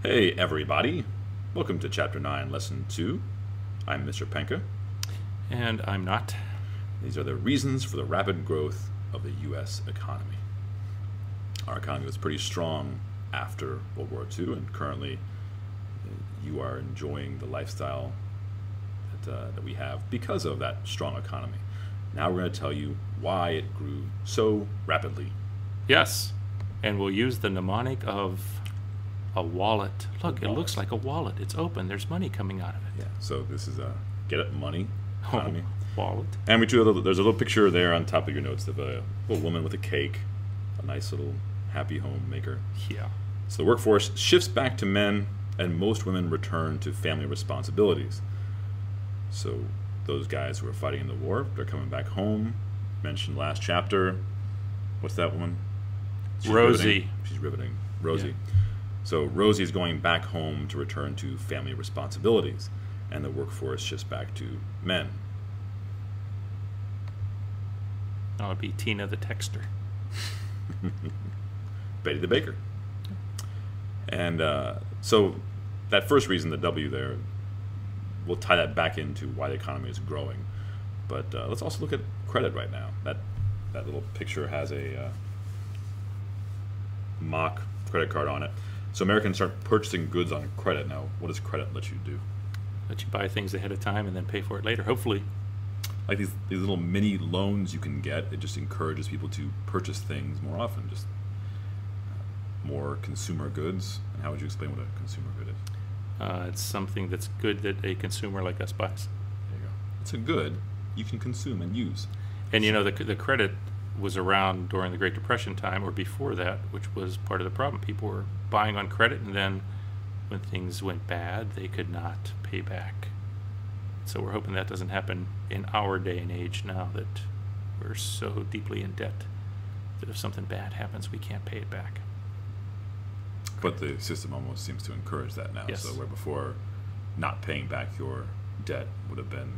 Hey everybody, welcome to Chapter 9, Lesson 2. I'm Mr. Penka. And I'm not. These are the reasons for the rapid growth of the U.S. economy. Our economy was pretty strong after World War II, and currently you are enjoying the lifestyle that we have because of that strong economy. Now we're going to tell you why it grew so rapidly. Yes. And we'll use the mnemonic of a wallet. Look, it looks like a wallet. It's open. There's money coming out of it. Yeah. So this is a get it money economy. Wallet. And there's a little picture there on top of your notes of a little woman with a cake, a nice little happy homemaker. Yeah. So the workforce shifts back to men, and most women return to family responsibilities. So those guys who are fighting in the war, they're coming back home. Mentioned last chapter. What's that woman? Rosie. Riveting. She's riveting. Rosie. Yeah. So Rosie's going back home to return to family responsibilities, and the workforce shifts back to men. That would be Tina the Texter. Betty the Baker. And so that first reason, the W there, we'll tie that back into why the economy is growing. But let's also look at credit right now. That little picture has a mock credit card on it. So Americans start purchasing goods on credit now. What does credit let you do? Let you buy things ahead of time and then pay for it later, hopefully. Like these little mini loans you can get. It just encourages people to purchase things more often, just more consumer goods. And how would you explain what a consumer good is? It's something that's good that a consumer like us buys. There you go. It's a good you can consume and use. And you know, the credit was around during the Great Depression time or before that, which was part of the problem. People were buying on credit, and then when things went bad, they could not pay back. So we're hoping that doesn't happen in our day and age now that we're so deeply in debt that if something bad happens, we can't pay it back. But the system almost seems to encourage that now. Yes. So where before not paying back your debt would have been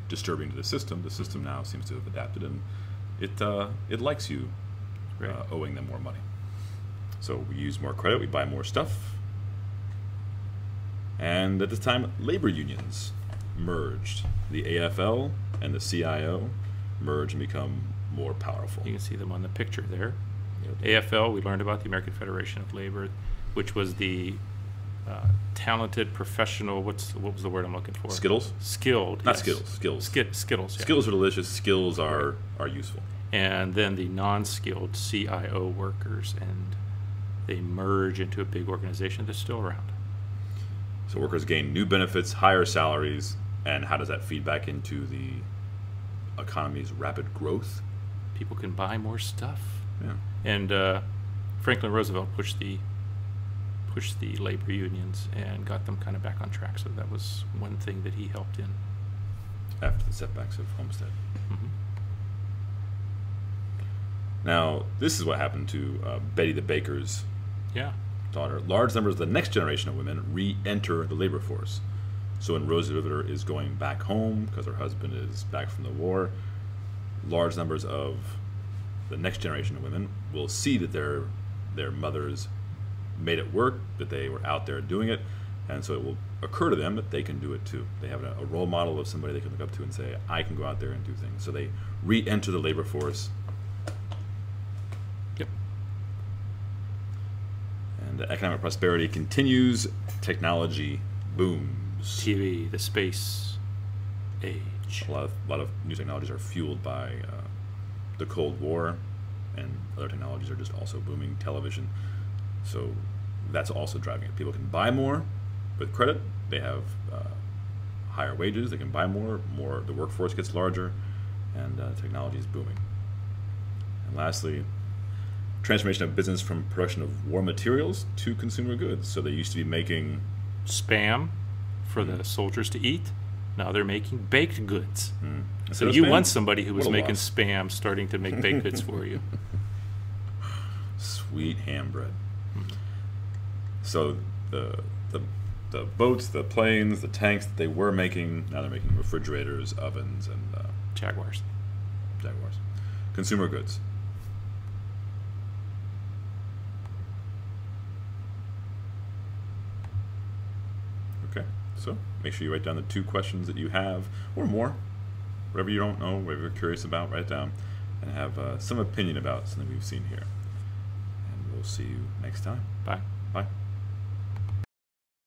disturbing to the system now seems to have adapted, and it likes you Right. owing them more money. So we use more credit, we buy more stuff. And at this time, labor unions merged. The AFL and the CIO merge and become more powerful. You can see them on the picture there. Yep. AFL, we learned about the American Federation of Labor, which was the talented, professional, what was the word I'm looking for? Skittles? Skilled. Not yes. Skittles, skills. Skittles, yeah. Skills are delicious, skills are useful. And then the non-skilled CIO workers, and they merge into a big organization that's still around. So workers gain new benefits, higher salaries, and how does that feed back into the economy's rapid growth? People can buy more stuff. Yeah. And Franklin Roosevelt pushed the labor unions and got them kind of back on track. So that was one thing that he helped in. After the setbacks of Homestead. Mm-hmm. Now, this is what happened to Betty the Baker's Yeah. daughter. Large numbers of the next generation of women re-enter the labor force. So when Rosie Riveter is going back home because her husband is back from the war, large numbers of the next generation of women will see that their mothers made it work, that they were out there doing it, and so it will occur to them that they can do it too. They have a role model of somebody they can look up to and say, I can go out there and do things. So they re-enter the labor force. Yep. And economic prosperity continues. Technology booms. TV, the space age. A lot of new technologies are fueled by the Cold War, and other technologies are just also booming. Television. So that's also driving it. People can buy more with credit. They have higher wages. They can buy more. The workforce gets larger, and technology is booming. And lastly, transformation of business from production of war materials to consumer goods. So they used to be making Spam for the soldiers to eat. Now they're making baked goods. So Instead of you spam? want somebody who was What a making loss. Spam starting to make baked goods for you. Sweet ham bread. So the boats, the planes, the tanks that they were making, now they're making refrigerators, ovens, and Jaguars. Jaguars. Consumer goods. Okay, so make sure you write down the 2 questions that you have, or more, whatever you don't know, whatever you're curious about, write it down, and have some opinion about something we've seen here. And we'll see you next time. Bye. Bye.